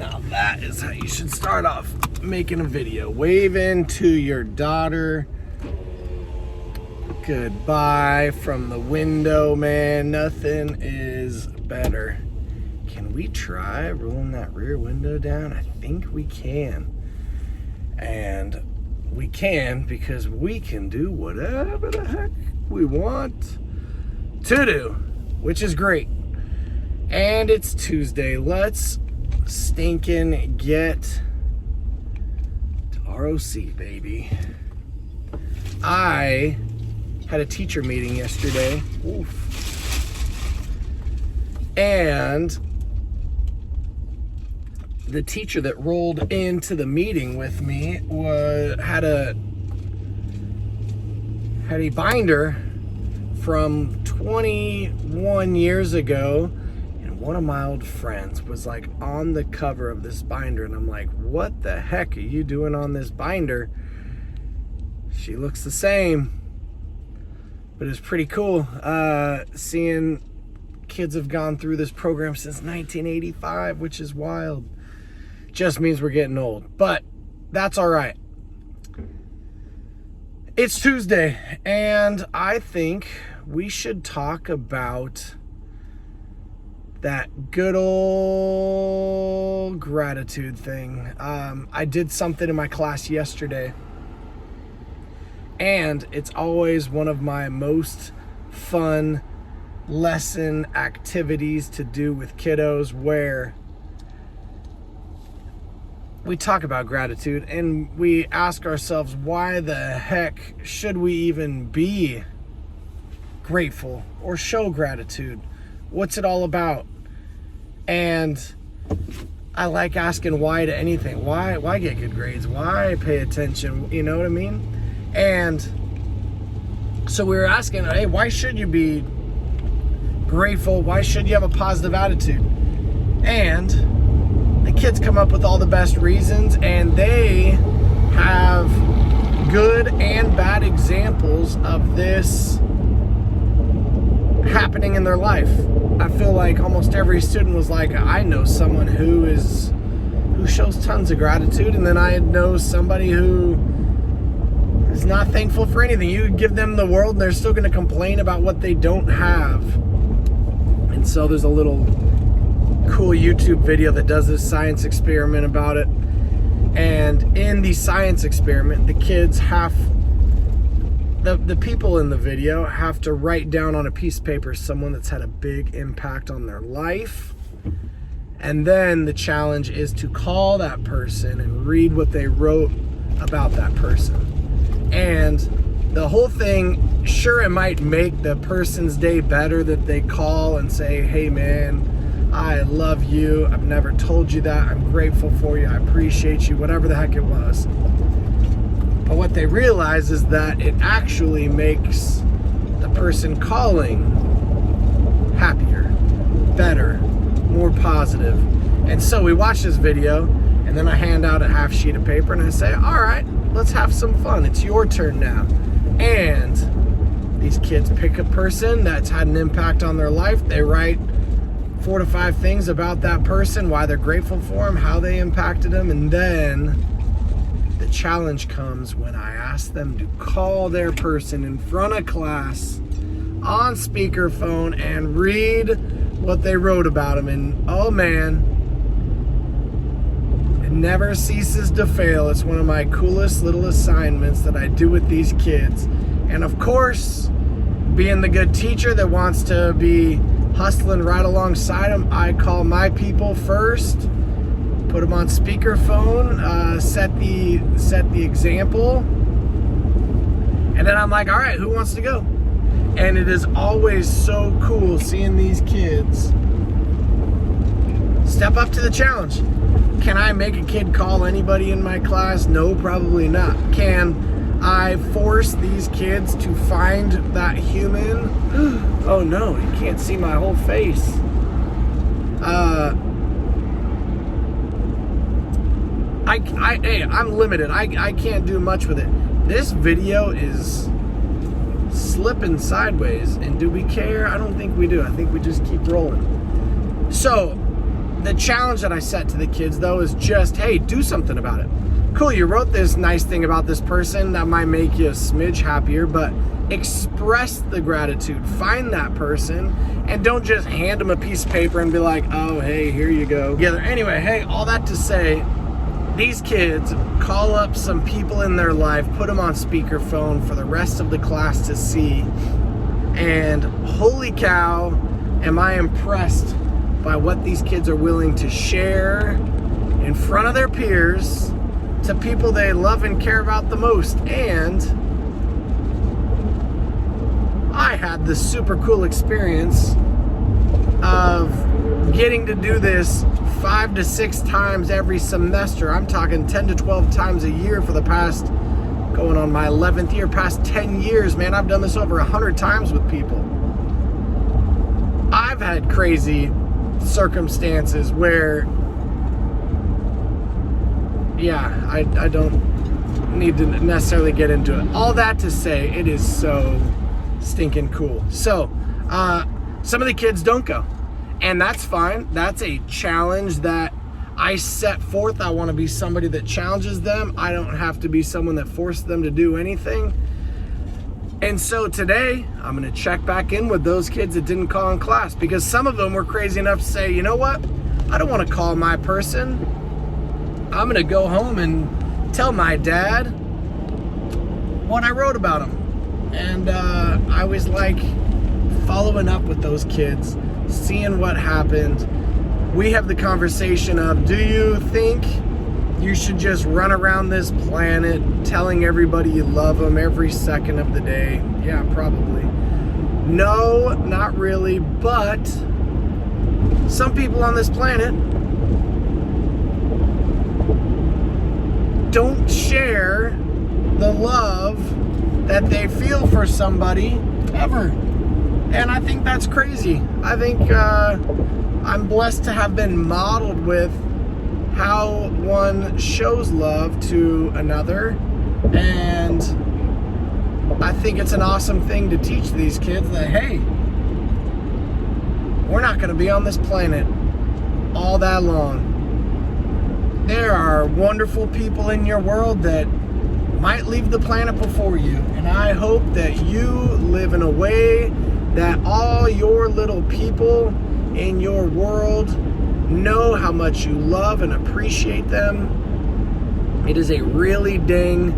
Now that is how you should start off making a video. Waving to your daughter goodbye from the window, man. Nothing is better. Can we try rolling that rear window down? I think we can. And we can because we can do whatever the heck we want to do, which is great. And it's Tuesday. Let's stinking get to ROC, baby. I had a teacher meeting yesterday. Oof. And the teacher that rolled into the meeting with me had a binder from 21 years ago, and one of my old friends was like on the cover of this binder, and I'm like, what the heck are you doing on this binder? She looks the same, but it's pretty cool seeing kids have gone through this program since 1985, which is wild. Just means we're getting old, but that's all right. It's Tuesday, and I think we should talk about that good old gratitude thing. I did something in my class yesterday, and it's always one of my most fun lesson activities to do with kiddos, where we talk about gratitude and we ask ourselves, why the heck should we even be grateful or show gratitude? What's it all about? And I like asking why to anything. Why get good grades? Why pay attention? You know what I mean? And so we were asking, hey, why should you be grateful? Why should you have a positive attitude? And the kids come up with all the best reasons, and they have good and bad examples of this happening in their life. I feel like almost every student was like, I know someone who shows tons of gratitude, and then I know somebody who is not thankful for anything. You give them the world and they're still going to complain about what they don't have. And so there's a little cool YouTube video that does this science experiment about it. And in the science experiment, the kids the people in the video have to write down on a piece of paper someone that's had a big impact on their life. And then the challenge is to call that person and read what they wrote about that person. And the whole thing, sure, it might make the person's day better that they call and say, hey man, I love you, I've never told you that, I'm grateful for you, I appreciate you, whatever the heck it was. But what they realize is that it actually makes the person calling happier, better, more positive. And so we watch this video, and then I hand out a half sheet of paper and I say, all right, let's have some fun, it's your turn now. And these kids pick a person that's had an impact on their life, they write 4 to 5 things about that person, why they're grateful for them, how they impacted them, and then the challenge comes when I ask them to call their person in front of class on speakerphone and read what they wrote about them. And oh man, it never ceases to fail. It's one of my coolest little assignments that I do with these kids. And of course, being the good teacher that wants to be hustling right alongside them, I call my people first, put them on speakerphone, set the example, and then I'm like, all right, who wants to go? And it is always so cool seeing these kids step up to the challenge. Can I make a kid call anybody in my class? No, probably not. Can I force these kids to find that human? Oh no, you can't see my whole face. I'm limited. I can't do much with it. This video is slipping sideways, and do we care? I don't think we do. I think we just keep rolling. So the challenge that I set to the kids, though, is just, hey, do something about it. Cool, you wrote this nice thing about this person that might make you a smidge happier, but express the gratitude. Find that person and don't just hand them a piece of paper and be like, oh, hey, here you go. Anyway, hey, all that to say, these kids call up some people in their life, put them on speakerphone for the rest of the class to see, and holy cow, am I impressed by what these kids are willing to share in front of their peers to people they love and care about the most. And I had the super cool experience of getting to do this 5 to 6 times every semester. I'm talking 10 to 12 times a year for the past, going on my 11th year, past 10 years, man. I've done this over 100 times with people. I've had crazy circumstances where, yeah, I don't need to necessarily get into it. All that to say, it is so stinking cool. So, some of the kids don't go, and that's fine. That's a challenge that I set forth. I want to be somebody that challenges them. I don't have to be someone that forces them to do anything. And so today, I'm going to check back in with those kids that didn't call in class, because some of them were crazy enough to say, you know what? I don't want to call my person. I'm going to go home and tell my dad what I wrote about him. And I was like following up with those kids, seeing what happened. We have the conversation of, do you think you should just run around this planet telling everybody you love them every second of the day? Yeah, probably. No, not really, but some people on this planet don't share the love that they feel for somebody ever. And I think that's crazy. I think I'm blessed to have been modeled with how one shows love to another, and I think it's an awesome thing to teach these kids that, hey, we're not going to be on this planet all that long. There are wonderful people in your world that might leave the planet before you, and I hope that you live in a way that all your little people in your world know how much you love and appreciate them. It is a really dang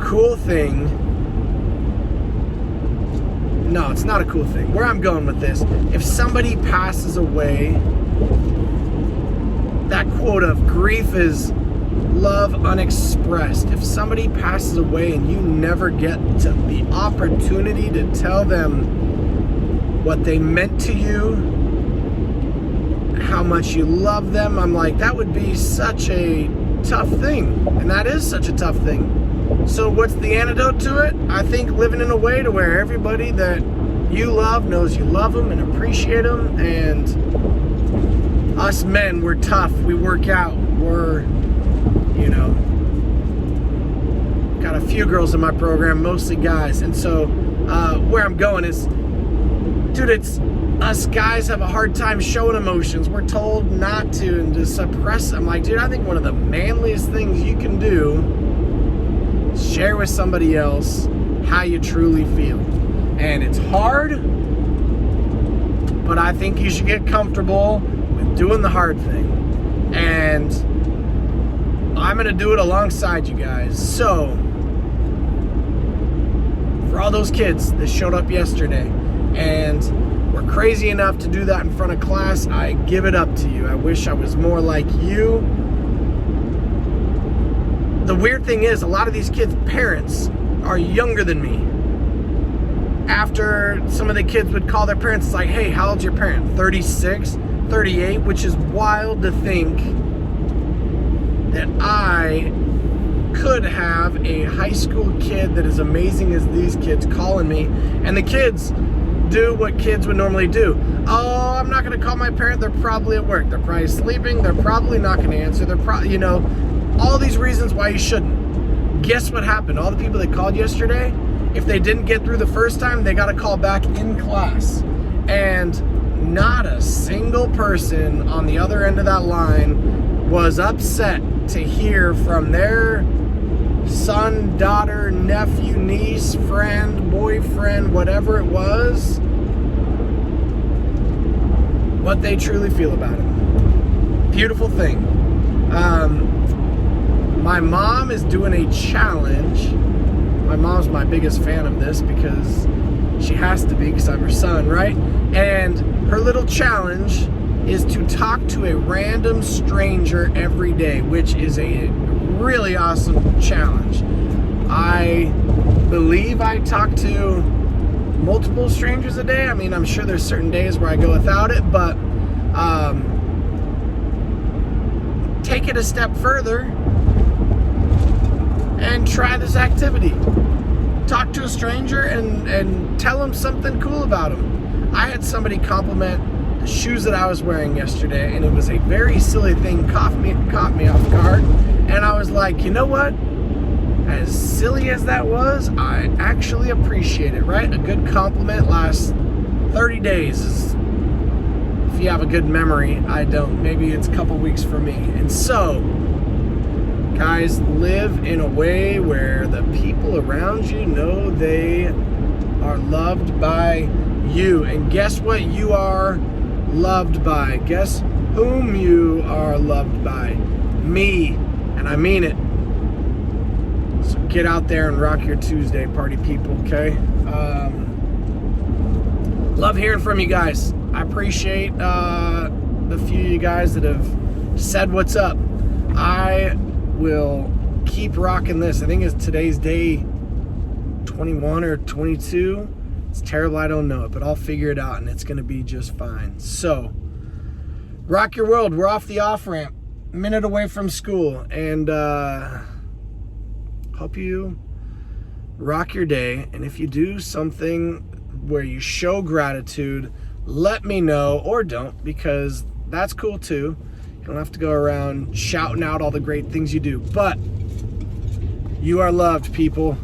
cool thing. No, it's not a cool thing. Where I'm going with this, if somebody passes away, that quote of grief is love unexpressed. If somebody passes away and you never get to the opportunity to tell them what they meant to you, how much you love them, I'm like, that would be such a tough thing. And that is such a tough thing. So what's the antidote to it? I think living in a way to where everybody that you love knows you love them and appreciate them. And us men, we're tough, we work out, we're, you know, got a few girls in my program, mostly guys. And so where I'm going is, dude, it's us guys have a hard time showing emotions. We're told not to and to suppress them. Like, dude, I think one of the manliest things you can do is share with somebody else how you truly feel. And it's hard, but I think you should get comfortable with doing the hard thing. And I'm going to do it alongside you guys. So, for all those kids that showed up yesterday and were crazy enough to do that in front of class, I give it up to you. I wish I was more like you. The weird thing is, a lot of these kids' parents are younger than me. After some of the kids would call their parents, it's like, hey, how old's your parent? 36, 38, which is wild to think that I could have a high school kid that is amazing as these kids calling me, and the kids do what kids would normally do. Oh, I'm not going to call my parent. They're probably at work. They're probably sleeping. They're probably not going to answer. They're probably, you know, all these reasons why you shouldn't. Guess what happened? All the people that called yesterday, if they didn't get through the first time, they got a call back in class. And not a single person on the other end of that line was upset to hear from their son, daughter, nephew, niece, friend, boyfriend, whatever it was, what they truly feel about him. Beautiful thing. My mom is doing a challenge. My mom's my biggest fan of this because she has to be, because I'm her son, right? And her little challenge is to talk to a random stranger every day, which is a really awesome challenge. I believe I talk to multiple strangers a day. I mean, I'm sure there's certain days where I go without it, but take it a step further and try this activity. Talk to a stranger and tell them something cool about them. I had somebody compliment the shoes that I was wearing yesterday, and it was a very silly thing, caught me off guard, and I was like, you know what? As silly as that was, I actually appreciate it, right? A good compliment lasts 30 days. If you have a good memory, I don't. Maybe it's a couple weeks for me. And so, guys, live in a way where the people around you know they are loved by you. And guess what you are loved by? Guess whom you are loved by? Me. And I mean it. So get out there and rock your Tuesday, party people, okay? Love hearing from you guys. I appreciate the few of you guys that have said what's up. I will keep rocking this. I think it's today's day 21 or 22. It's terrible, I don't know it, but I'll figure it out and it's going to be just fine. So, rock your world. We're off the off-ramp, a minute away from school, and hope you rock your day. And if you do something where you show gratitude, let me know, or don't, because that's cool too. You don't have to go around shouting out all the great things you do, but you are loved, people.